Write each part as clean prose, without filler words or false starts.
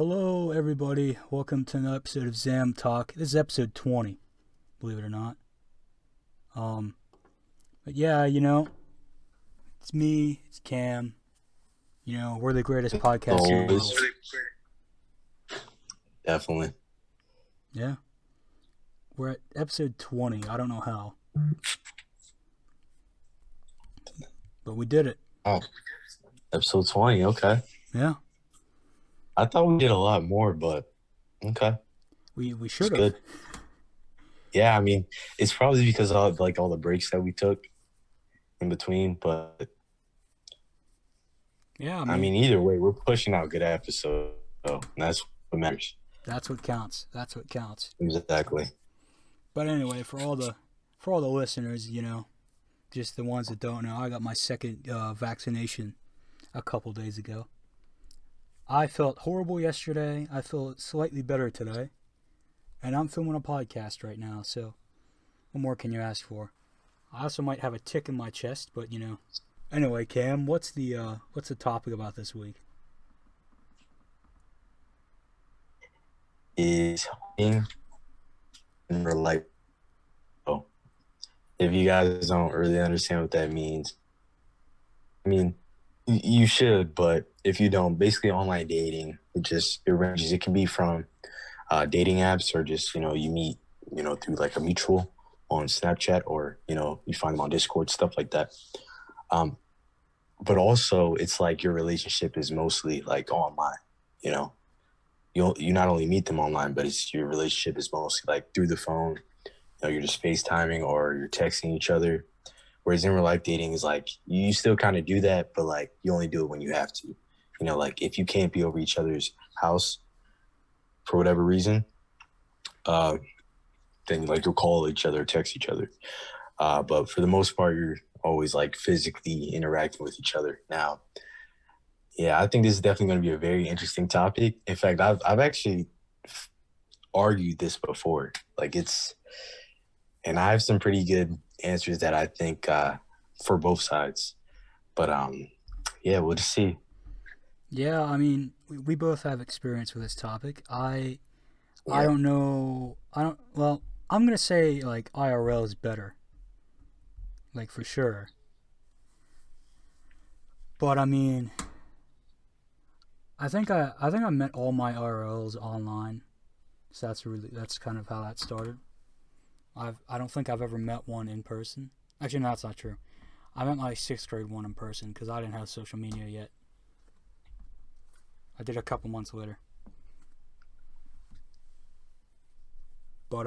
Hello, everybody. Welcome to another episode of XAM Talk. This is episode 20, believe it or not. But yeah, it's me, it's Cam. We're the greatest podcast in the world. Always, definitely. Yeah, we're at episode 20. I don't know how, but we did it. Oh, episode 20. Okay. Yeah, I thought we did a lot more, but okay. we It's should have. good. Yeah, I mean, it's probably because of all the breaks that we took in between, but Yeah, I I mean, mean, either way, we're pushing out good episodes, so that's what matters. that's what counts. That's what counts. Exactly. But anyway, for all the listeners, just the ones that don't know, I got my second vaccination a couple days ago. I felt horrible yesterday. I feel slightly better today. And I'm filming a podcast right now, so what more can you ask for? I also might have a tick in my chest, but Anyway, Cam, what's the topic about this week? Is being in real life. Oh, if you guys don't really understand what that means, I mean, you should, but if you don't, basically online dating, it ranges. It can be from dating apps or just, you meet, through like a mutual on Snapchat or, you find them on Discord, stuff like that. Um, but also it's like your relationship is mostly like online, you know, you not only meet them online, but it's your relationship is mostly like through the phone, you're just FaceTiming or you're texting each other. Whereas in real life dating is like, you still kind of do that, but like you only do it when you have to, like if you can't be over each other's house for whatever reason, uh, then like you'll call each other, text each other. But for the most part, you're always like physically interacting with each other. Now, yeah, I think this is definitely going to be a very interesting topic. In fact, I've actually argued this before. And I have some pretty good answers that I think for both sides. But yeah, we'll just see. Yeah, I mean, we both have experience with this topic. I Yeah, don't know. Well, I'm going to say like IRL is better. Like for sure. But I mean, I think I met all my IRLs online. So that's kind of how that started. I don't think I've ever met one in person. Actually, no, that's not true. I met my sixth grade one in person because I didn't have social media yet. I did a couple months later. But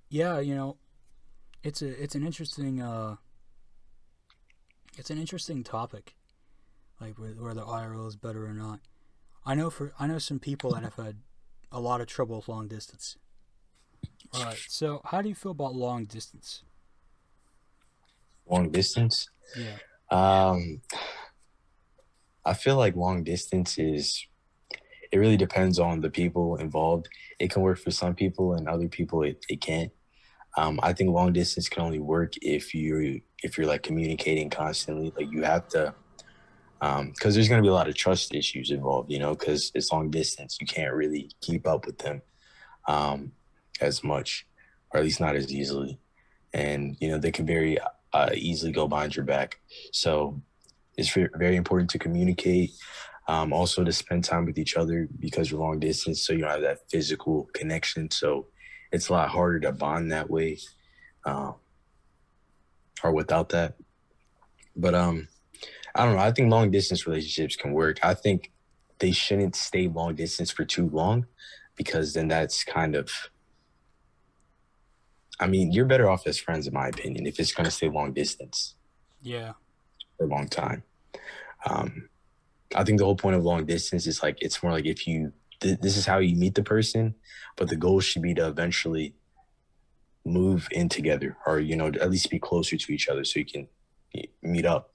yeah, it's an interesting topic, like whether IRL is better or not. I know some people that have had a lot of trouble with long distance. All right, so how do you feel about long distance? long distance. Yeah, Um, I feel like long distance it really depends on the people involved. It can work for some people and other people it can't. I think long distance can only work if you're like communicating constantly. Like you have to, because there's going to be a lot of trust issues involved. Because it's long distance, you can't really keep up with them um, as much, or at least not as easily. And they can very easily go behind your back. So it's very important to communicate. Also to spend time with each other because you're long distance, so you don't have that physical connection. So it's a lot harder to bond that way, uh, or without that. But I don't know. I think long distance relationships can work. I think they shouldn't stay long distance for too long because then that's kind of. I mean, you're better off as friends, in my opinion, if it's going to stay long distance yeah, for a long time. Um, I think the whole point of long distance is like it's more like if this is how you meet the person, but the goal should be to eventually move in together or at least be closer to each other so you can meet up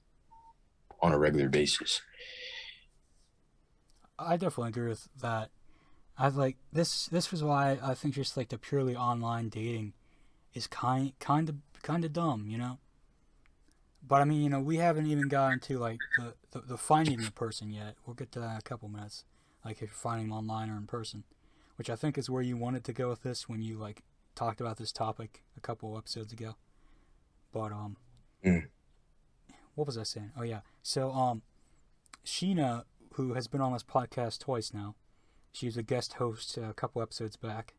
on a regular basis. I definitely agree with that. I like this. This was why I think just like the purely online dating is kind of dumb. But I mean, we haven't even gotten to like the finding the person yet. We'll get to that in a couple minutes. like if you're finding them online or in person, which I think is where you wanted to go with this when you like talked about this topic a couple episodes ago. But what was I saying? Oh yeah, so Sheena, who has been on this podcast twice now, she was a guest host a couple episodes back.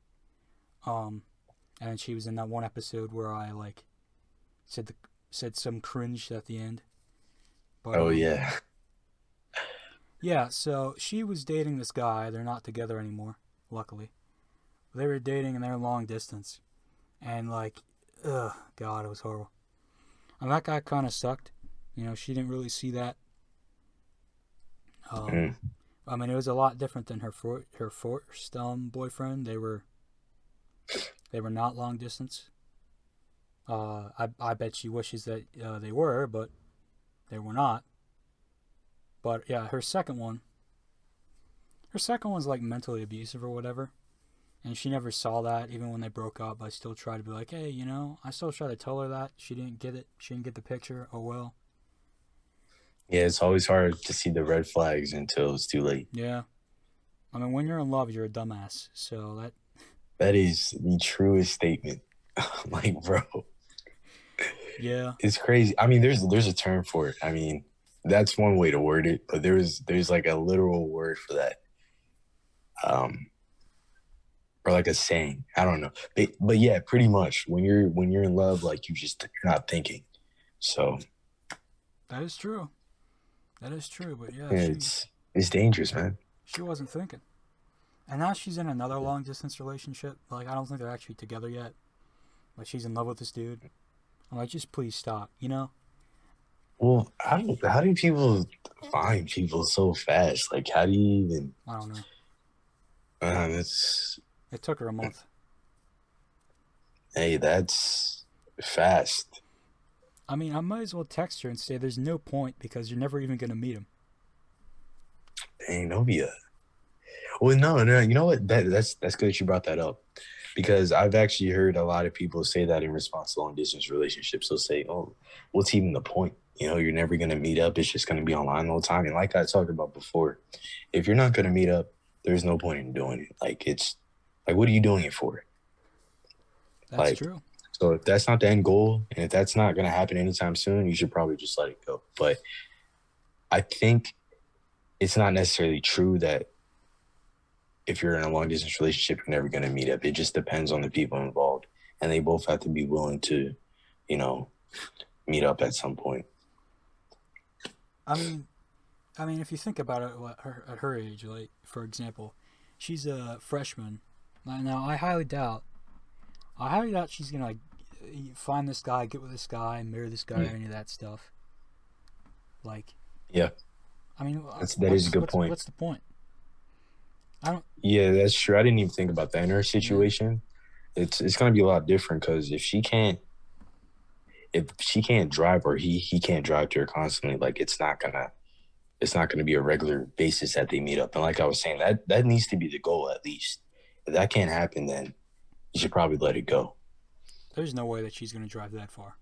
And she was in that one episode where I like said some cringe at the end. But Oh yeah. yeah, so she was dating this guy. They're not together anymore, luckily. They were dating and they're long distance. And like, ugh, God, it was horrible. And that guy kind of sucked. You know, she didn't really see that. Mm. I mean, it was a lot different than her first boyfriend. They were not long distance. I bet she wishes that they were, but they were not. But yeah, her second one's like mentally abusive or whatever. And she never saw that. Even when they broke up, I still tried to be like, hey, you know, I still try to tell her that. She didn't get it. She didn't get the picture. Oh well. Yeah, it's always hard to see the red flags until it's too late. Yeah. I mean, when you're in love, you're a dumbass. So that is the truest statement. Like, bro. Yeah. It's crazy. I mean, there's a term for it. I mean, that's one way to word it, but there's like a literal word for that. Or like a saying. I don't know. But yeah, pretty much when you're in love, like you're not thinking. So that is true. That is true, but yeah, it's dangerous, man. She wasn't thinking. And now she's in another long distance relationship. Like, I don't think they're actually together yet. Like, she's in love with this dude. I'm like, just please stop, you know? Well, how do people find people so fast? Like, how do you even? I don't know. It took her a month. Hey, that's fast. I mean, I might as well text her and say there's no point because you're never even going to meet him. Dang, don't be a... Well, no. You know what? That's good that you brought that up. Because I've actually heard a lot of people say that in response to long-distance relationships. They'll say, oh, what's even the point? You know, you're never going to meet up. It's just going to be online all the time. And like I talked about before, if you're not going to meet up, there's no point in doing it. Like, it's like, what are you doing it for? That's true. So if that's not the end goal, and if that's not going to happen anytime soon, you should probably just let it go. But I think it's not necessarily true that if you're in a long-distance relationship, you're never going to meet up. It just depends on the people involved. And they both have to be willing to, you know, meet up at some point. I mean, if you think about it, at her age, like, for example, she's a freshman. Now, I highly doubt she's going to, like, find this guy, get with this guy, marry this guy, or any of that stuff. Like, yeah. I mean, that is a good point. What's the point? Yeah, that's true. I didn't even think about that. In her situation, it's going to be a lot different because if she can't drive or he can't drive to her constantly, like it's not gonna be a regular basis that they meet up. And like I was saying, that needs to be the goal at least. If that can't happen, then you should probably let it go. There's no way that she's gonna drive that far.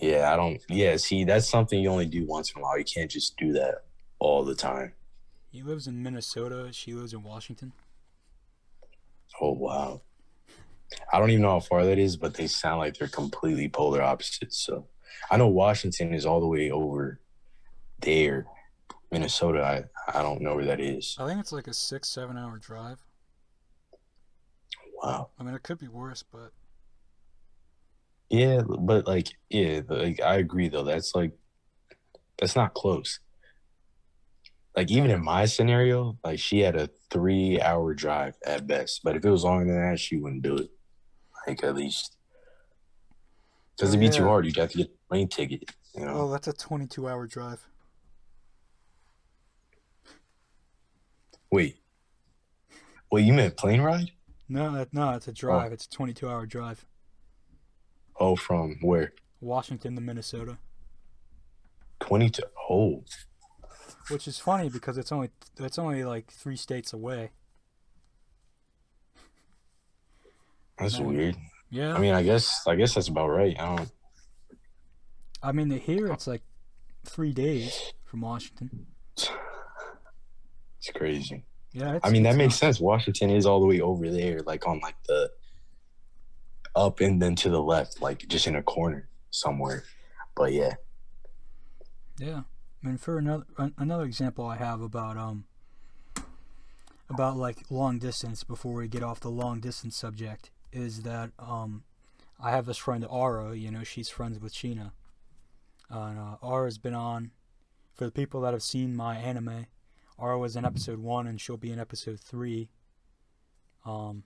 Yeah, see, that's something you only do once in a while. You can't just do that all the time. He lives in Minnesota. She lives in Washington. Oh, wow. I don't even know how far that is, but they sound like they're completely polar opposites. So I know Washington is all the way over there. Minnesota, I don't know where that is. I think it's like a 6-7 hour drive. Wow. I mean, it could be worse, but... Yeah, but I agree, though. That's not close. Like, even in my scenario, like, she had a 3-hour drive at best. But if it was longer than that, she wouldn't do it. Like, at least. Because it'd be too hard. You'd have to get a plane ticket, you know? Oh, that's a 22-hour drive. Wait, you meant plane ride? No, it's a drive. It's a 22-hour drive. Oh, from where? Washington to Minnesota. 22. Oh. Which is funny because it's only like 3 states away. That's weird. Yeah. I mean, I guess that's about right. I mean, here it's like 3 days from Washington. It's crazy. Yeah, I mean, it's that makes nuts. sense. Washington is all the way over there, like on like the up and then to the left, like just in a corner somewhere. But yeah, Yeah. I mean, for another example I have about like long distance before we get off the long distance subject is that I have this friend Aura. You know, she's friends with Sheena. And Aura's been on. For the people that have seen my anime, Aura was in episode 1 and she'll be in episode 3. Um,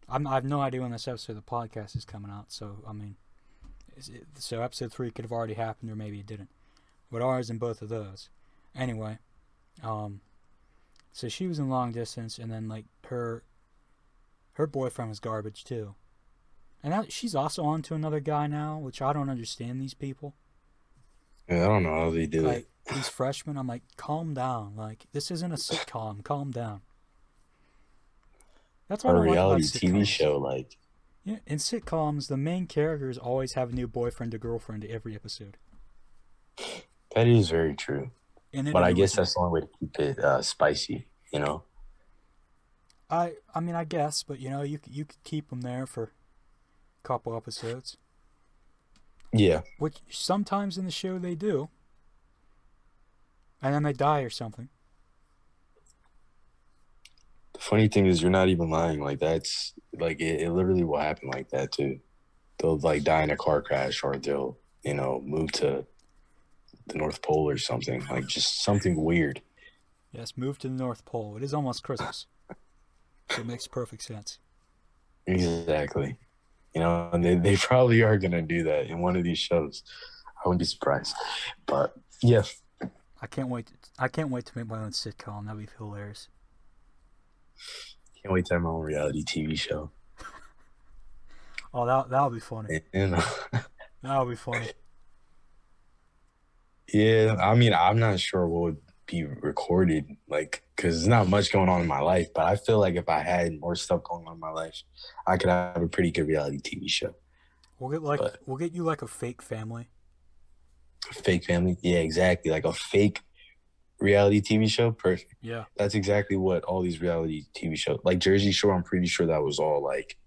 I have no idea when this episode of the podcast is coming out, so I mean, so episode 3 could have already happened or maybe it didn't. But Aura's in both of those. Anyway, so she was in long distance, and then like her boyfriend was garbage too. And she's also on to another guy now, which I don't understand these people. yeah, I don't know how they do Like it. these freshmen, I'm like, calm down. Like this isn't a sitcom. Calm down. That's what Or I a don't like about reality TV sitcoms. show, like Yeah, in sitcoms, the main characters always have a new boyfriend or girlfriend every episode, that is very true. and it But I guess annoys me. that's the only way to keep it spicy, you know? I mean, I guess, but you know, you could keep them there for a couple episodes, Yeah. which sometimes in the show they do, and then they die or something. The funny thing is, you're not even lying. Like, that's like it literally will happen like that, too. They'll like die in a car crash or they'll, move to the North Pole or something. Like, just something weird. Yes, move to the North Pole. It is almost Christmas, so it makes perfect sense. Exactly. And they probably are going to do that in one of these shows. I wouldn't be surprised. But, yeah. I can't wait. I can't wait to make my own sitcom. That'd be hilarious. Can't wait to have my own reality TV show. Oh, that'll be funny. And, That'll be funny. yeah, I mean, I'm not sure what would be recorded, like, because there's not much going on in my life. But I feel like if I had more stuff going on in my life, I could have a pretty good reality TV show. We'll get you like a fake family. Fake family, yeah, exactly. Like a fake reality TV show, perfect. Yeah. That's exactly what all these reality TV shows, like Jersey Shore. I'm pretty sure that was all like,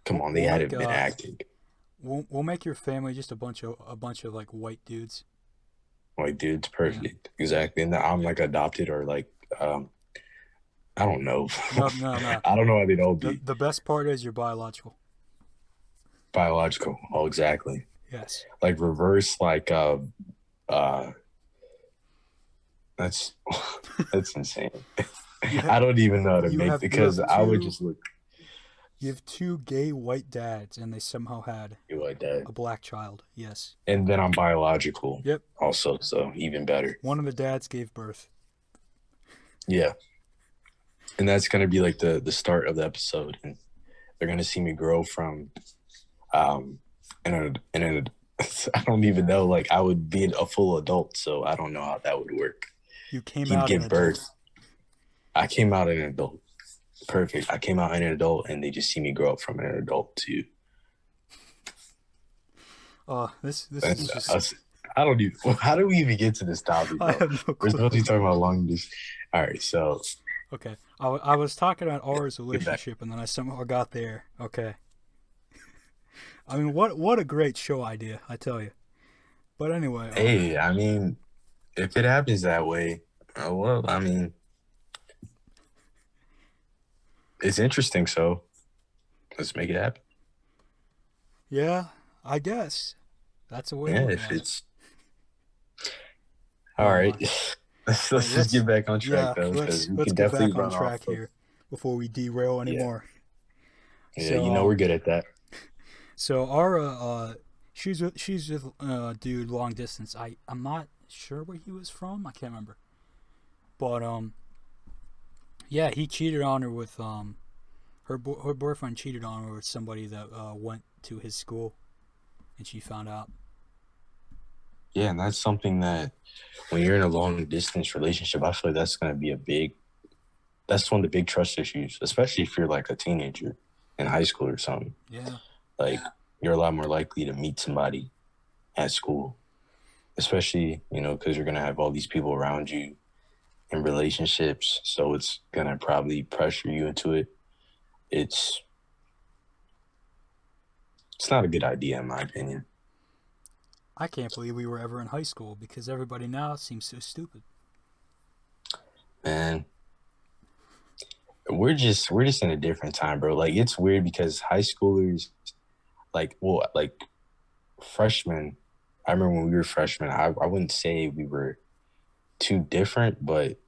come on, they We'll hadn't make, been acting. We'll make your family just a bunch of like white dudes. Like, dude, it's perfect, exactly. And then I'm like adopted or like, I don't know. No. I don't know how they'd all be. The best part is you're biological. Biological. Oh, exactly. Yes. Like reverse, like that's that's insane. I don't even know how to make, because I would just look You have 2 gay white dads, and they somehow had like that. a black child. Yes. And then I'm biological. Yep. Also, so even better. One of the dads gave birth. Yeah. And that's gonna be like the start of the episode, and they're gonna see me grow from and I don't even know, like I would be a full adult, so I don't know how that would work. You came He'd out give an birth. adult. I came out an adult. Perfect. I came out an adult, and they just see me grow up from an adult to. This is just. I don't even. How do we even get to this topic? Bro? I have no We're clue. supposed to be talking about long distance. All right, so. Okay, I was talking about Aura's relationship, and then I somehow got there. Okay. I mean, what a great show idea, I tell you. But anyway. Hey, I mean, if it happens that way, well, I mean, it's interesting. So, let's make it happen. Yeah, I guess that's a way. Yeah, to if it. It's. All right. Let's just get back on track, though, because we let's can get definitely back on run track off here before we derail anymore. Yeah, So, we're good at that. So Aura, she's with dude long distance. I'm not sure where he was from. I can't remember. But yeah, he cheated on her with her boyfriend cheated on her with somebody that went to his school, and she found out. Yeah, and that's something that when you're in a long distance relationship, I feel like that's going to be that's one of the big trust issues, especially if you're like a teenager in high school or something. Yeah. Like, you're a lot more likely to meet somebody at school, especially, because you're going to have all these people around you, in relationships, so it's gonna probably pressure you into it. It's not a good idea in my opinion. I can't believe we were ever in high school because everybody now seems so stupid. Man, we're just in a different time, bro. Like it's weird because high schoolers, like freshmen. I remember when we were freshmen. I wouldn't say we were too different, but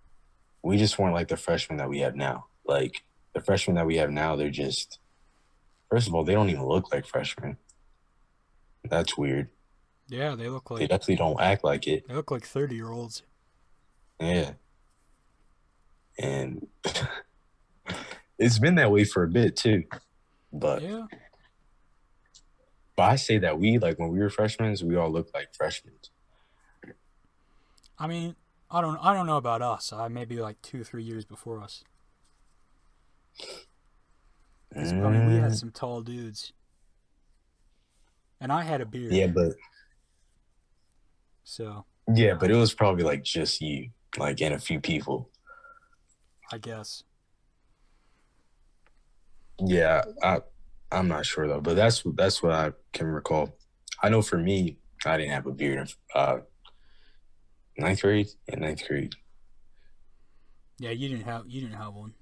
we just weren't like the freshmen that we have now. Like the freshmen that we have now, they're just first of all, they don't even look like freshmen. That's weird. Yeah, They definitely don't act like it. they look like 30-year-olds. Yeah, and it's been that way for a bit too. But Yeah. but I say that we like when we were freshmen, we all looked like freshmen. I mean, I don't know about us. I maybe like 2 or 3 years before us. 'Cause, I mean, we had some tall dudes, and I had a beard. Yeah, but So it was probably like just you, like and a few people. I guess. Yeah, I'm not sure though, but that's what I can recall. I know for me, I didn't have a beard in ninth grade. In ninth grade, Yeah, you didn't have one,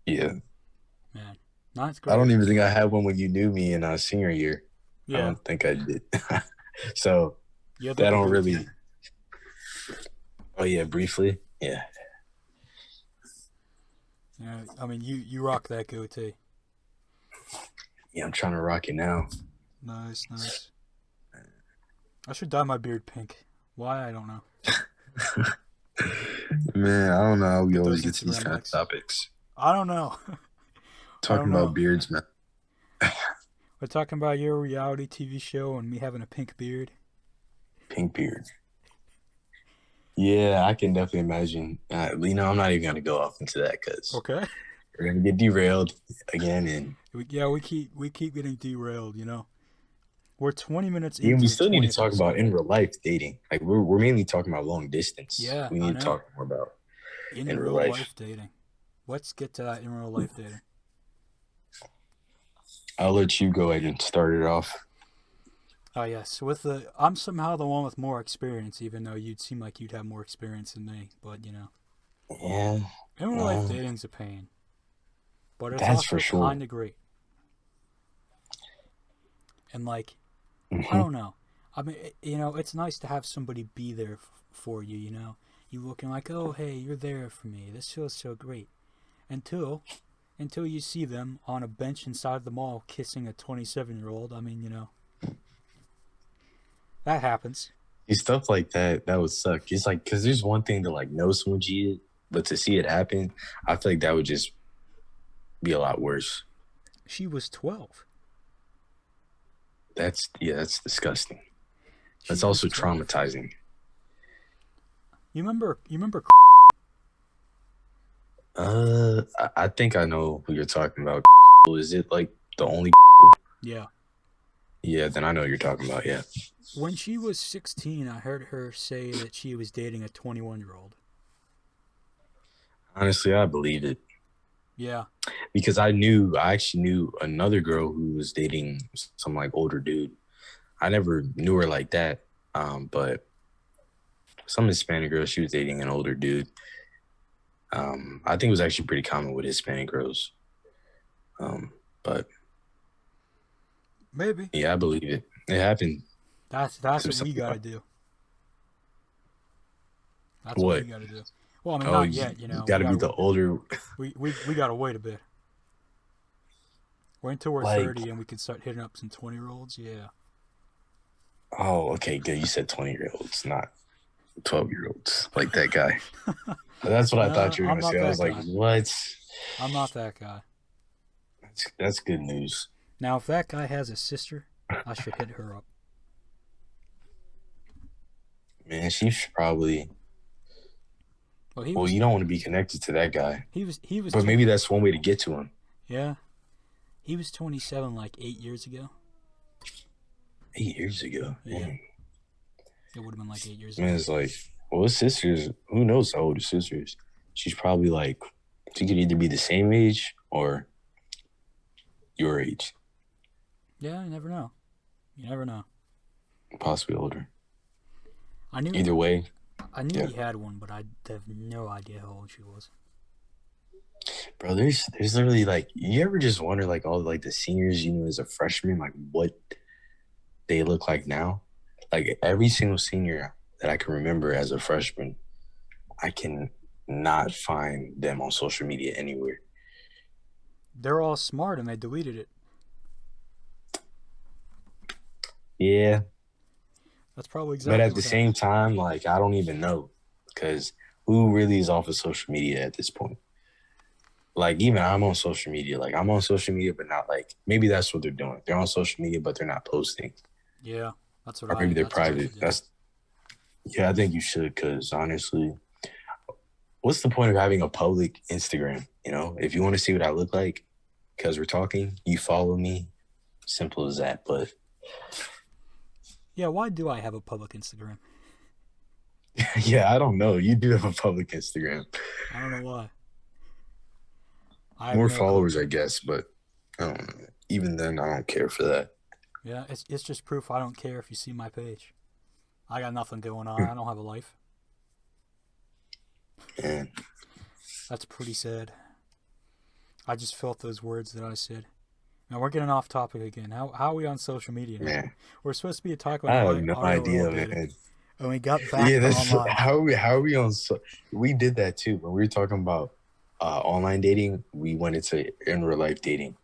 yeah. man. Ninth I don't grade. even think I had one when you knew me in senior year. I Yeah, don't think I did. So you had that like a don't goatee. really. Oh yeah, briefly. Yeah, Yeah, I mean, you rock that goatee. yeah. I'm trying to rock it now. Nice, nice. I should dye my beard pink. Why, I don't know. Man, I don't know how we Get always those get to these Instagram kind of likes. topics. I don't know. I Talking don't about know. beards, man. We're talking about your reality TV show and me having a pink beard. Pink beard. Yeah, I can definitely imagine. I'm not even gonna go off into that because Okay. we're gonna get derailed again, and We keep getting derailed. We're 20 minutes we into the still need to 20th talk about episode. in real life dating. Like we're mainly talking about long distance. Yeah, We I need to know. talk more about In in real real life. life dating. Let's get to that in real life dating. I'll let you go ahead and start it off. Oh yes, I'm somehow the one with more experience, even though you'd seem like you'd have more experience than me. But Yeah, in real life well, dating's a pain, but it's that's for also sure. kind of great. And like, I Hmm. don't know. I mean, it's nice to have somebody be there for you. You looking like, oh hey, you're there for me. This feels so great. Until you see them on a bench inside the mall kissing a 27-year-old. I mean, that happens. Stuff like that would suck. It's like because there's one thing to like know someone cheated, but to see it happen, I feel like that would just be a lot worse. She was 12. That's disgusting. She That's was also 12. traumatizing. You remember? I think I know who you're talking about. Is it like the only? Yeah. Yeah, then I know who you're talking about. Yeah. When she was 16, I heard her say that she was dating a 21-year-old. Honestly, I believe it Yeah. because I actually knew another girl who was dating some like older dude. I never knew her like that. But some Hispanic girl, she was dating an older dude. I think it was actually pretty common with Hispanic girls. But Maybe. yeah, I believe it. It happened That's to what we someone. gotta do. That's what we What? gotta do. Well, I mean, Oh, not you yet. got We to be gotta the older, we gotta wait a bit. Wait until we're like. 30 and we can start hitting up some 20-year-olds. Yeah. Oh, okay, good. You said 20-year-olds, not 12-year-olds, like that guy. That's what I thought No, you were I'm gonna not say. I that was like, guy. what? I'm not that guy. That's good news, Now, if that guy has a sister, I should hit her up. man. She should probably. Well, he Well, was you don't want to be connected to that guy, he was but maybe that's one way to get to him. yeah, he was 27 like 8 years ago. 8 years ago, Yeah, man. it would have been like 8 years Man, ago. it's like Well, his sisters, who knows how old his sister is? She's probably like, she could either be the same age or your age, Yeah, you never know. You never know. possibly older. I knew Either way, I knew yeah. he had one, but I have no idea how old she was. Bro, there's literally like, you ever just wonder like all like the seniors you know as a freshman, like what they look like now? Like every single senior that I can remember as a freshman, I can not find them on social media anywhere. They're all smart and they deleted it. Yeah, That's probably but exactly at the what same happened. time, like I don't even know because who really is off of social media at this point? Like even I'm on social media. Like I'm on social media, but not like maybe that's what they're doing. They're on social media, but they're not posting, Yeah, that's what or maybe they're that's what I private. should do. That's yeah, I think you should because honestly, what's the point of having a public Instagram? You know, if you want to see what I look like, because we're talking, you follow me. Simple as that. But Yeah, why do I have a public Instagram? yeah, I don't know. You do have a public Instagram, I don't know why. I have more no clue. followers, I guess, but even then, I don't care for that. Yeah, it's just proof I don't care if you see my page. I got nothing going on. Hmm, I don't have a life. Man, That's pretty sad. I just felt those words that I said. Now we're getting off topic again. How are we on social media now? man, We're supposed to be talking I about have no IRL idea, dating, man. and we got back Yeah, to that's online. how are we on? We did that too when we were talking about online dating. We went into in real life dating.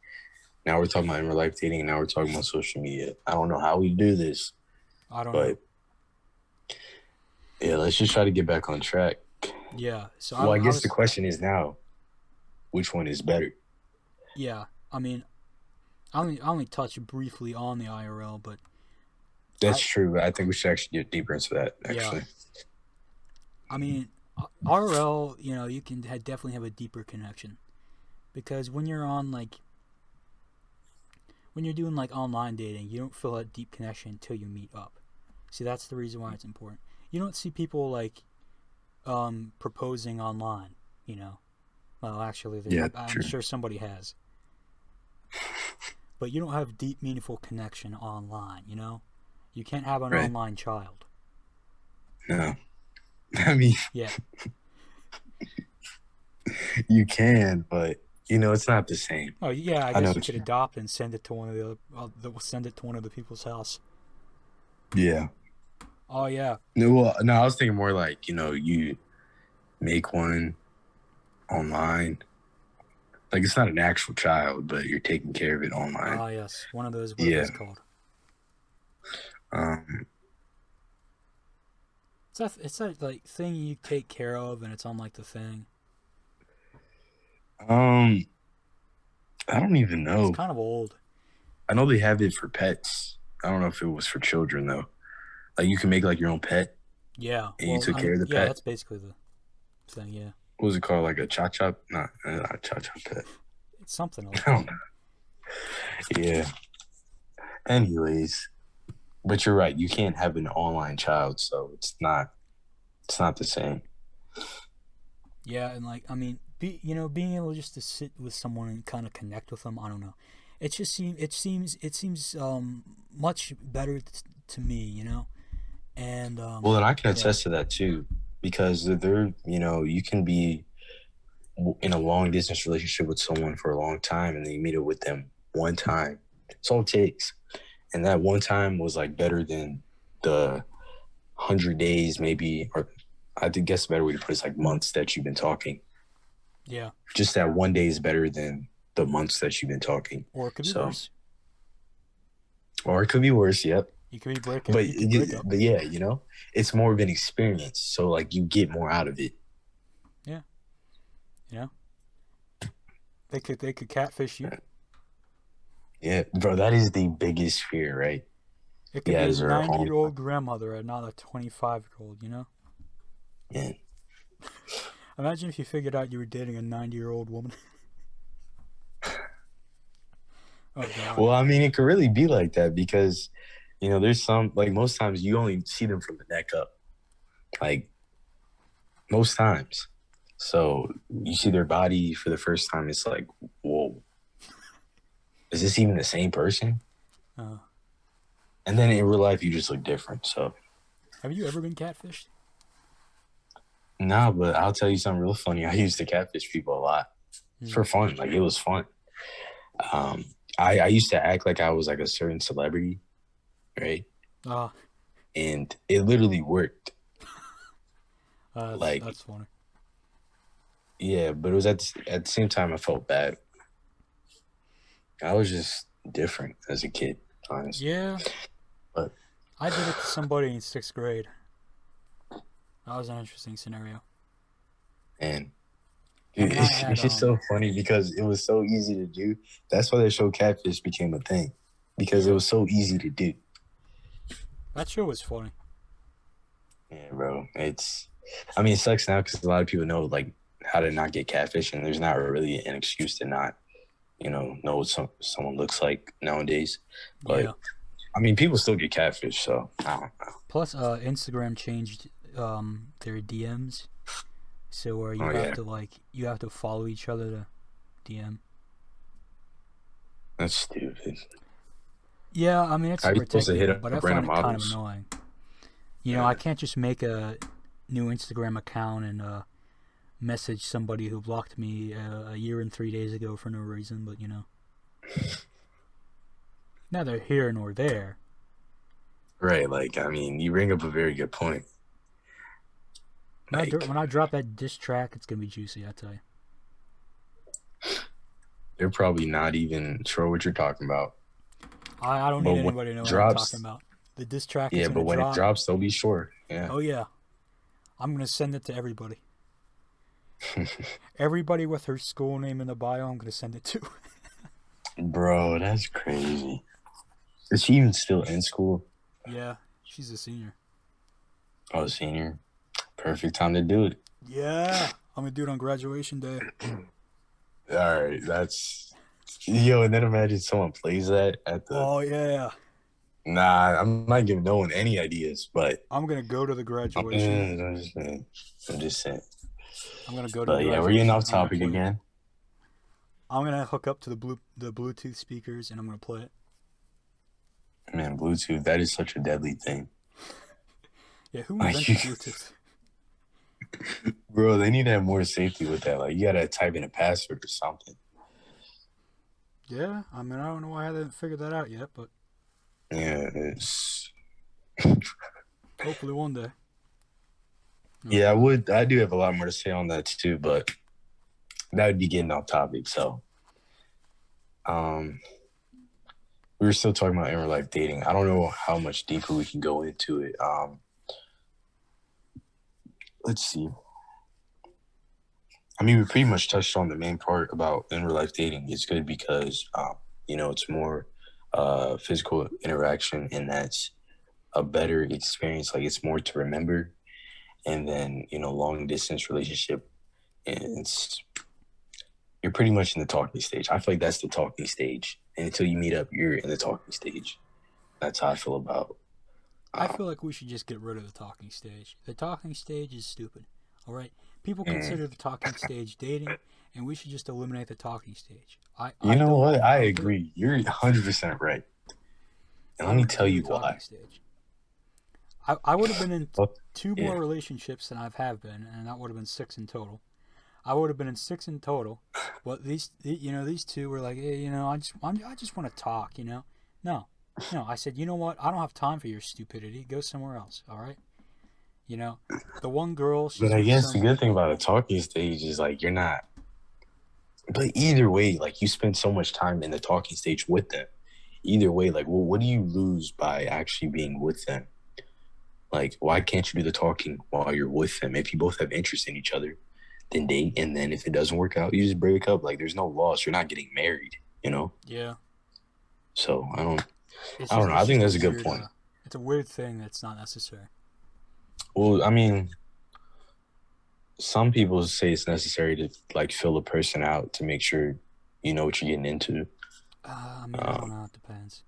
Now we're talking about in real life dating, and now we're talking about social media. I don't know how we do this, I don't know. but yeah, let's just try to get back on track. Yeah. So Well, I I guess the was. question is now, which one is better? Yeah. I mean, I only touched briefly on the IRL, but That's I true. I think we should actually get deeper into that. yeah. Actually, I mean, IRL. You can definitely have a deeper connection because when you're doing like online dating, you don't feel that deep connection until you meet up. See, that's the reason why it's important. You don't see people like proposing online. You know, well, actually, yeah, I'm true. sure somebody has, but you don't have deep, meaningful connection online. You can't have an Right? online child. No, I mean Yeah. you can, but it's not the same. Oh yeah, I I know guess you what could you. adopt and send it to one of send it to one of the people's house. Yeah. Oh yeah, No, well, no, I was thinking more like you make one online. Like it's not an actual child, but you're taking care of it online. oh yes, one of those. What are Yeah. those called? Um. It's that like thing you take care of, and it's on like the thing. Um. I don't even It's know. kind of old. I know they have it for pets. I don't know if it was for children though. Like you can make like your own pet, Yeah. and you Well, took care of the yeah, pet. that's basically the thing. Yeah, What was it called? Like a cha-cha? Not a cha-cha pet. it's something like I that. don't know. Yeah. Anyways, but you're right. You can't have an online child, so it's not the same. Yeah, and like I mean, being able just to sit with someone and kind of connect with them. I don't know. It seems much better to me. And Well, and I can yeah, attest to that too, because you can be in a long distance relationship with someone for a long time, and then you meet up with them one time. It's all it takes, and that one time was like better than the 100 days, maybe, or I think guess a better way to put it is like months that you've been talking. yeah. Just that one day is better than the months that you've been talking. Or it could be So, worse. or it could be worse. Yep. You could be break up. But You could break up. but yeah, it's more of an experience. So like you get more out of it. Yeah, you know they could catfish you. Yeah, bro, that is the biggest fear, right? It You could be a guys are 90-year-old grandmother and not a 25-year-old. yeah. Imagine if you figured out you were dating a 90-year-old woman. Oh God. Well, I mean, it could really be like that because there's some like most times you only see them from the neck up. Like most times. So you see their body for the first time, it's like, whoa, is this even the same person? Uh, And then in real life, you just look different. So, have you ever been catfished? nah, but I'll tell you something real funny. I used to catfish people a lot Hmm. for fun. Like, it was fun. Um, I used to act like I was like a certain celebrity, right? Ah, And it literally worked. Like, that's funny. yeah, but it was at the same time, I felt bad. I was just different as a kid, honestly. Yeah, But I did it to somebody in 6th grade. That was an interesting scenario. and I dude, mean, I had it's just so funny because it was so easy to do. That's why the show Catfish became a thing because it yeah, was so easy to do. that show was funny. Yeah, bro. I mean, it sucks now because a lot of people know like how to not get catfish, and there's not really an excuse to not, know what someone looks like nowadays. But Yeah. I mean, people still get catfish, so I don't know. Plus, Instagram changed their DMs, so where Oh yeah, you have to follow each other to DM. that's stupid. Yeah, I mean it's How to are you supposed protect to hit people, up but I find random it kind of models? annoying. You know, I Yeah, can't just make a new Instagram account and message somebody who blocked me a year and 3 days ago for no reason. But neither here nor there. right. Like, I mean, you bring up a very good point. Like, When I drop that diss track, it's gonna be juicy. I tell you. they're probably not even sure what you're talking about. I don't But need when anybody to it know what I'm talking drops, about. The diss track is yeah, but gonna when it drop. drops, they'll be sure. Yeah. Oh yeah, I'm gonna send it to everybody. Everybody with her school name in the bio, I'm gonna send it to. Bro, that's crazy. Is she even still in school? Yeah, she's a senior. Oh, senior. Perfect time to do it. Yeah, I'm gonna do it on graduation day. All right, that's yo. And then imagine someone plays that at the. Oh yeah, Nah, I'm not giving no one any ideas, but I'm gonna go to the I'm, graduation. I'm just saying. I'm just saying. I'm gonna go to the But yeah, we're getting graduation. off I'm gonna topic play it. again. I'm gonna hook up to the Bluetooth speakers and I'm gonna play it. Man, Bluetooth, that is such a deadly thing. Yeah, who Like, you, invented Bluetooth? bro, they need to have more safety with that. Like, you gotta type in a password or something. Yeah, I mean I don't know why I haven't figured that out yet, but Yeah, it's. hopefully one day. Yeah, I Uh, would. I do have a lot more to say on that too, but that would be getting off topic. So, um, we were still talking about in real life dating. I don't know how much deeper we can go into it. Let's see. I mean, we pretty much touched on the main part about in real life dating. It's good because, it's more physical interaction, and that's a better experience. Like, it's more to remember. And then, long distance relationship, it's you're pretty much in the talking stage. I feel like that's the talking stage. And until you meet up, you're in the talking stage. That's how I feel about. I Um, feel like we should just get rid of the talking stage. The talking stage is stupid. All right, people and consider the talking stage dating, and we should just eliminate the talking stage. you know what? I I don't do it. agree. You're 100% right. And I let me don't tell do the you talking why. stage. I would have been in Well, two yeah. more relationships than I've have been, and that would have been six in total. I would have been in six in total. But these two were like, hey, I just want to talk. No, no. I said, you know what? I don't have time for your stupidity. Go somewhere else. All right. You know, the one girl, But she's I with guess the some. good thing about a talking stage is like you're not. But either way, like you spend so much time in the talking stage with them. Either way, like, well, what do you lose by actually being with them? Like, why can't you do the talking while you're with them? If you both have interest in each other, then date. And then if it doesn't work out, you just break up. Like, there's no loss. You're not getting married. Yeah, So it's I don't just know. I it's think just a that's a good weird point. it's a weird thing that's not necessary. Well, I mean, some people say it's necessary to like fill a person out to make sure you know what you're getting into. I mean, I don't Um, know. It depends.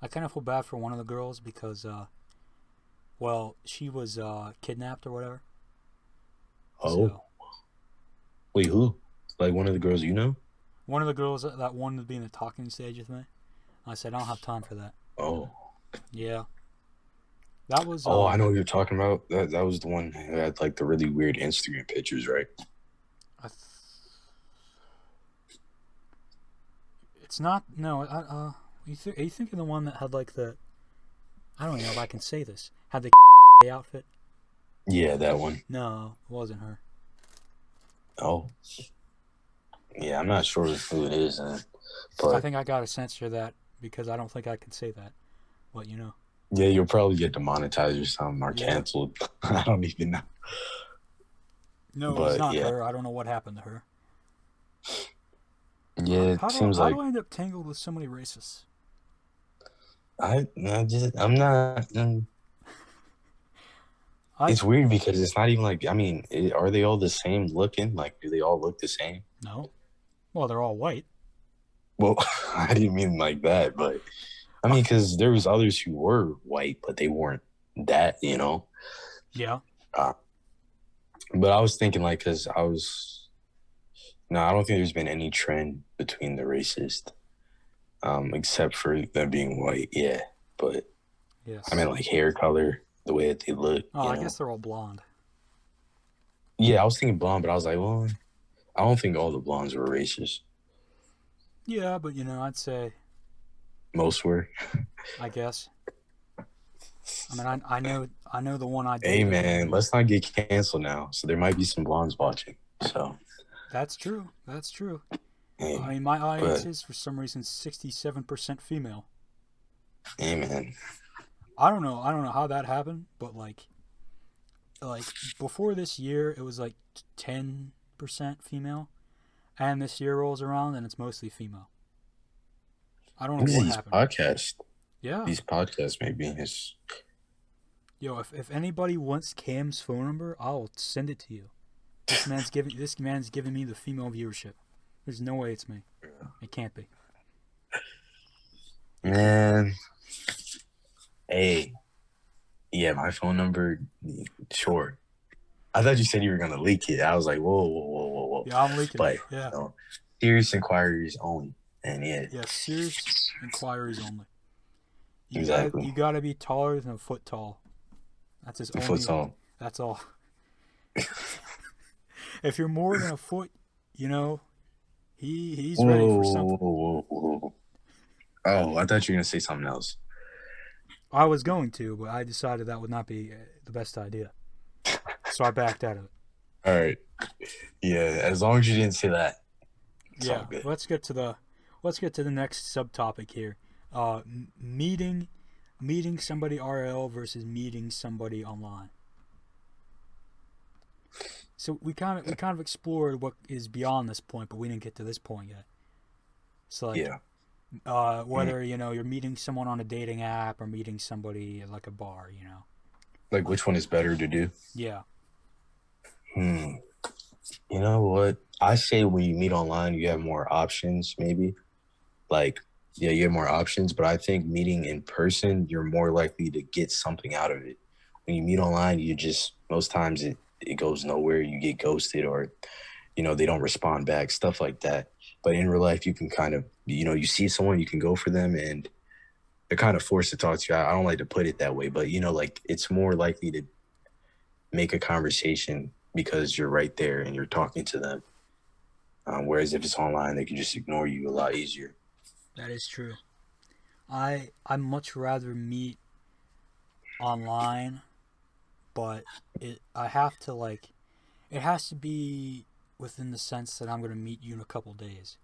I kind of feel bad for one of the girls because well, she was kidnapped or whatever, Oh, So wait, who? Like one of the girls you know? one of the girls that wanted to be in the talking stage with me, I said I don't have time for that. Oh, Yeah, that was oh, I know what you're talking about. That was the one who had like the really weird Instagram pictures, right? I it's not no. Are you thinking the one that had like the I don't even know if I can say this had the outfit? Yeah, that one. No, it wasn't her. Oh, yeah, I'm not sure who it is, I but think I gotta censor that because I don't think I can say that. But you know, yeah, you'll probably get demonetized or something or yeah. canceled. I don't even know. No, it was But not yeah, her. I don't know what happened to her. yeah, it seems How do like I end up tangled with so many racists? I'm not. I It's weird because it's not even like, I mean, are they all the same looking? Like, do they all look the same? no. Well, they're all white. Well, I didn't mean like that, but I mean, because there was others who were white, but they weren't that, you know. Yeah. Uh, but I was thinking like, because no, I don't think there's been any trend between the racist, except for them being white. Yeah, but I Yes. mean, like hair color, the way that they look, Oh, I guess they're all blonde. Yeah, I was thinking blonde, but I was like, well, I don't think all the blondes were racist. Yeah, but you know, I'd say, Most were. I guess. I mean, I know the one I Hey dated. man, let's not get canceled now. So there might be some blondes watching. So That's true. That's true. I hey, mean, my audience but is for some reason 67% female. hey man, I don't know. I don't know how that happened, but like before this year, it was like 10% female, and this year rolls around and it's mostly female. I don't know maybe what happened. Yeah. these podcasts maybe is Yo, if anybody wants Cam's phone number, I'll send it to you. This man's giving me the female viewership. There's no way it's me. It can't be. It can't be. man. Hey, yeah, my phone number. Sure. I thought you said you were gonna leak it. I was like, whoa, whoa, whoa, whoa, whoa. Yeah, I'm leaking it. But Yeah. you know, serious inquiries only. And yeah, Yeah, serious inquiries only. exactly. You gotta be taller than a foot tall. That's his only. Foot's on. That's all. If you're more than a foot, you know, he's ready for Whoa, something. whoa, whoa, whoa. Oh, I thought you were gonna say something else. I was going to, but I decided that would not be the best idea. So I backed out of it. All right. Yeah, as long as you didn't say that, it's all Yeah, good. let's get to the next subtopic here. Meeting somebody IRL versus meeting somebody online. So we kind of explored what is beyond this point, but we didn't get to this point yet. So like Yeah. whether you know you're meeting someone on a dating app or meeting somebody at like a bar, you know. Like, which one is better to do? Yeah. Hmm. You know what? I say when you meet online, you have more options, maybe. Like, yeah, you have more options, but I think meeting in person, you're more likely to get something out of it. When you meet online, you just, most times it goes nowhere. You get ghosted or, they don't respond back, stuff like that. But in real life, you can kind of, you see someone, you can go for them and they're kind of forced to talk to you. I don't like to put it that way, but, like it's more likely to make a conversation because you're right there and you're talking to them. Whereas if it's online, they can just ignore you a lot easier. That is true. I much rather meet online, but I have to like it has to be within the sense that I'm going to meet you in a couple days.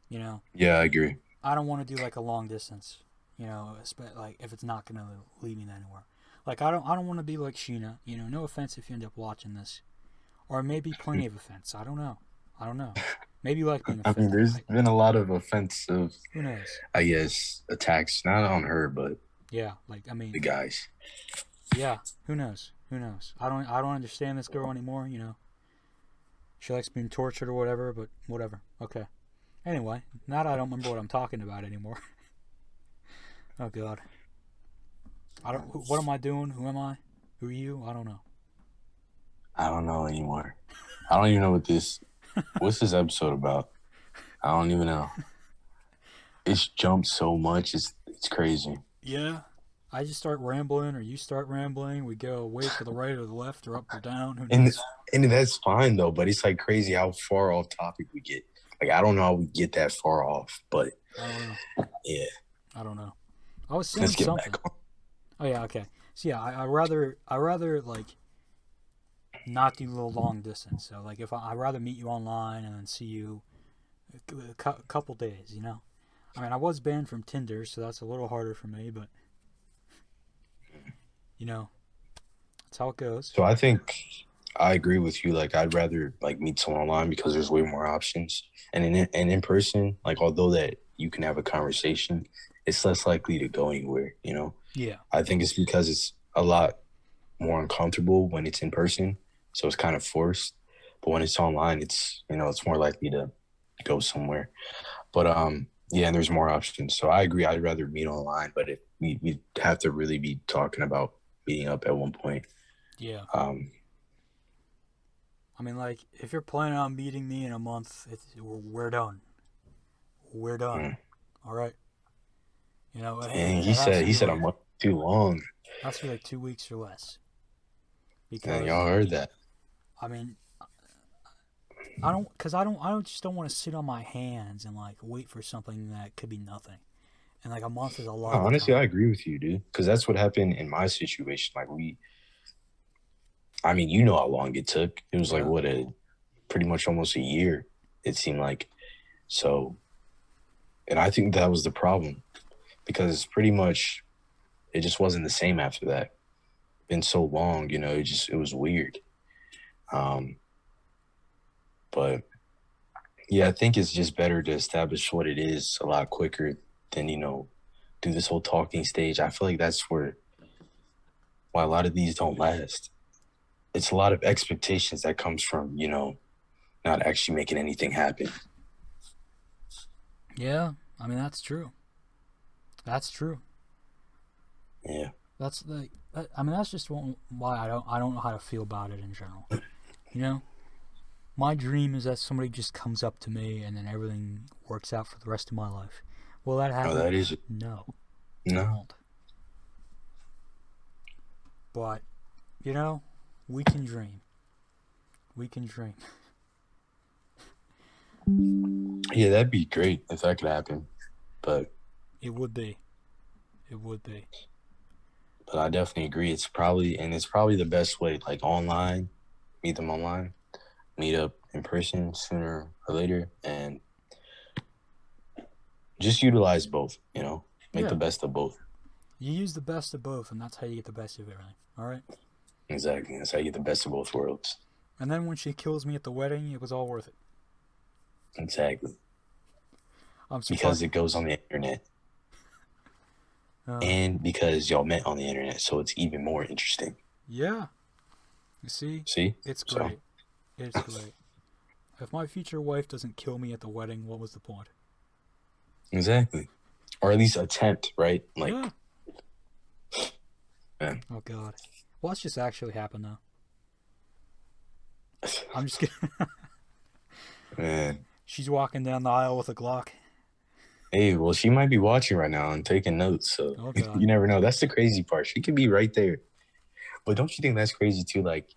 You know, Yeah, I agree. I don't want to do like a long distance. You know, like if it's not going to lead me anywhere. Like I don't want to be like Sheena. You know, no offense if you end up watching this, or maybe plenty of offense. I don't know. Maybe you like being I mean, offended. there's been a lot of offensive, Who knows? I guess, attacks, not on her, but Yeah, like I mean, the guys. yeah. Who knows? Who knows? I don't understand this girl anymore. You know, she likes being tortured or whatever. But whatever. Okay. Anyway, now that I don't remember what I'm talking about anymore. Oh God. I don't. What am I doing? Who am I? Who are you? I don't know. I don't know anymore. I don't even know what's this episode about? I don't even know. It's jumped so much. It's crazy. Yeah. I just start rambling, or you start rambling. We go away to the right or the left, or up or down. Who And knows? and that's fine though, but it's like crazy how far off topic we get. Like I don't know how we get that far off, but I don't know. yeah, I don't know. I was saying let's get something. back on. Oh yeah, okay. So yeah, I rather like not do the long distance. So like if I'd rather meet you online and then see you a couple days. You know. I mean, I was banned from Tinder, so that's a little harder for me. But you know, that's how it goes. So I think I agree with you. Like I'd rather like meet someone online because there's way more options, and in person, like although that you can have a conversation, it's less likely to go anywhere. You know, Yeah. I think it's because it's a lot more uncomfortable when it's in person, so it's kind of forced. But when it's online, it's more likely to go somewhere. But yeah, and there's more options. So I agree. I'd rather meet online, but if we have to really be talking about meeting up at one point. Yeah. Um, I mean, like, if you're planning on meeting me in a month, we're done. We're done. mm. All right. You know, And it has to he be said a like month too long. 2 weeks or less. And y'all Because heard that. I mean, I don't want to sit on my hands and like wait for something that could be nothing. And like a month is a No, lot of honestly, time. I agree with you, dude. Because that's what happened in my situation. Like I mean, you know how long it took. It was like Yeah. what pretty much almost a year. It seemed like so, and I think that was the problem because pretty much it just wasn't the same after that. Been so long, it was weird. Um, but yeah, I think it's just better to establish what it is a lot quicker than do this whole talking stage. I feel like that's why a lot of these don't last. It's a lot of expectations that comes from not actually making anything happen. Yeah. I mean, that's true. That's true. Yeah. That's like, I mean, that's just why I don't know how to feel about it in general. You know, my dream is that somebody just comes up to me and then everything works out for the rest of my life. Will that Oh, happen? that is No, it no. won't. But you know, we can dream. We can dream. Yeah, that'd be great if that could happen. But It would be. It would be. but I definitely agree. It's probably the best way. Like online, meet them online, meet up in person sooner or later, and just utilize both. Make the Yeah. best of both. You use the best of both, and that's how you get the best of everything. All right. Exactly. That's how you get the best of both worlds. And then when she kills me at the wedding, it was all worth it. Exactly. I'm surprised. Because it goes on the internet. Uh, And because y'all met on the internet, so it's even more interesting. yeah. You see, See? it's So great. It's great. If my future wife doesn't kill me at the wedding, what was the point? exactly. Or at least attempt, right? Like, Yeah. yeah. Oh God. Watch this actually happen though. I'm just kidding. Man. She's walking down the aisle with a Glock. Hey, well, she might be watching right now and taking notes, so Oh God. you never know. That's the crazy part. She could be right there. But don't you think that's crazy too? Like,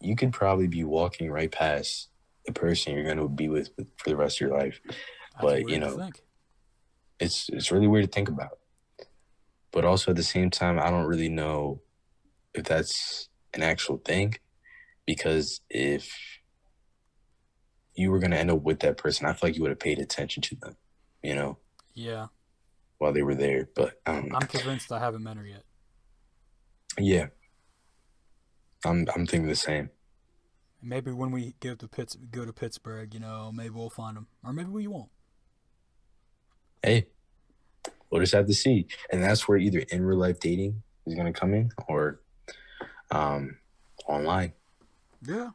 you could probably be walking right past the person you're going to be with for the rest of your life. That's But, weird to think. it's really weird to think about. But also at the same time, I don't really know if that's an actual thing because if you were going to end up with that person, I feel like you would have paid attention to them, you know, Yeah. while they were there. But I don't know. I'm convinced I haven't met her yet. Yeah, I'm thinking the same. Maybe when we go to Pittsburgh, maybe we'll find him, or maybe we won't. Hey, we'll just have to see. And that's where either in real life dating is going to come in or um, online. Yeah.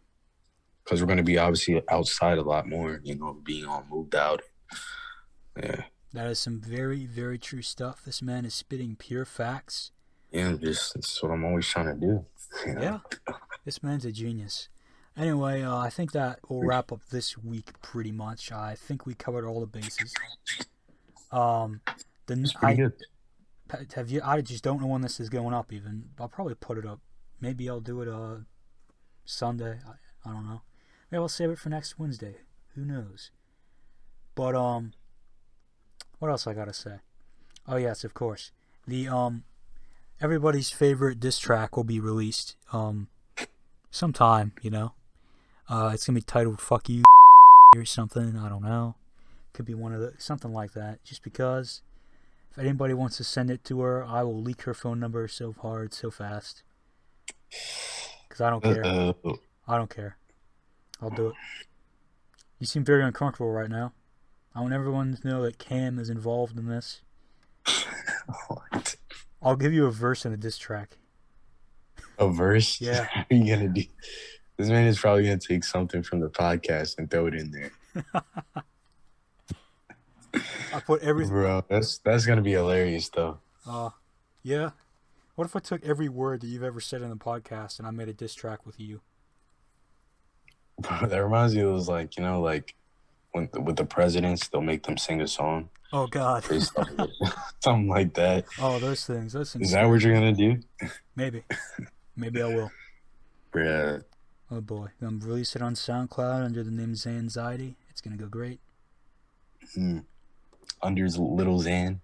Because we're going to be obviously outside a lot more, being all moved out. Yeah. That is some very, very true stuff. This man is spitting pure facts. Yeah, that's what I'm always trying to do. Yeah. This man's a genius. Anyway, I think that will wrap up this week pretty much. I think we covered all the bases. Um, It's pretty good. have you? I just don't know when this is going up. Even I'll probably put it up. Maybe I'll do it Sunday. I don't know. Maybe I'll save it for next Wednesday. Who knows? But what else I gotta say? Oh yes, of course. The everybody's favorite diss track will be released sometime. It's gonna be titled "Fuck You" or something. I don't know. Could be one of the something like that. Just because. If anybody wants to send it to her, I will leak her phone number so hard, so fast. Because I don't care. I don't care. I'll do it. You seem very uncomfortable right now. I want everyone to know that Cam is involved in this. What? I'll give you a verse in a diss track. A verse? Yeah. How are you gonna do? This man is probably gonna take something from the podcast and throw it in there. I put everything. Bro, that's gonna be hilarious though. Yeah. What if I took every word that you've ever said in the podcast and I made a diss track with you? Bro, that reminds me of those like when with the presidents, they'll make them sing a song Oh God. or something like that. Oh, those things. Is that what you're gonna do? Maybe. Maybe I will. Bruh. Oh boy. I'm gonna release it on SoundCloud under the name Xanxiety. It's gonna go great. Under Little Xan.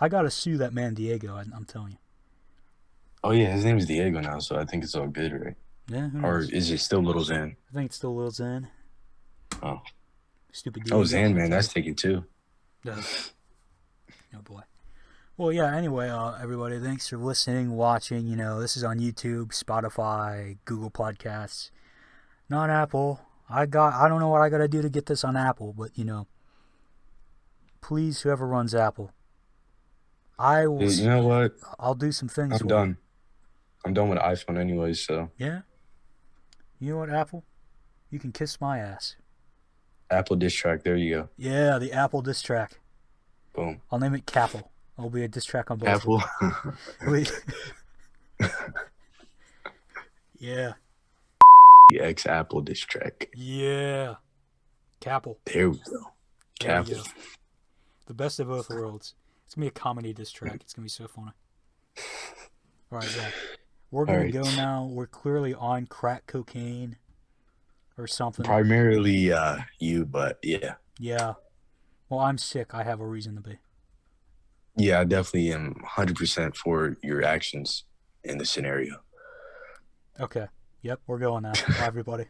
I gotta sue that man Diego. I'm telling you. Oh yeah, his name is Diego now, so I think it's all good, right? Yeah. Who Or knows? is it still Little Xan? I think it's still Lil Xan. Oh. Stupid Diego. Oh, Xan, man, that's taken too. Oh boy. Well, yeah. Anyway, everybody, thanks for listening, watching. This is on YouTube, Spotify, Google Podcasts, not Apple. I don't know what I gotta do to get this on Apple, but please, whoever runs Apple, I will. Dude, you know what? I'll do some things. I'm done. I'm done with iPhone anyway, so. Yeah. You know what, Apple? You can kiss my ass. Apple diss track, there you go. Yeah, the Apple diss track. Boom. I'll name it Capple. It'll be a diss track on both. Apple. Yeah. The X Apple diss track. Yeah. Capple. There we go. There we Capple. go. The best of both worlds. It's gonna be a comedy diss track. It's gonna be so funny. All right, yeah. We're gonna go now. We're clearly on crack cocaine or something. Primarily you, but yeah. Yeah. Well, I'm sick. I have a reason to be. Yeah, I definitely am 100% for your actions in the scenario. Okay. Yep, we're going now. Bye, everybody.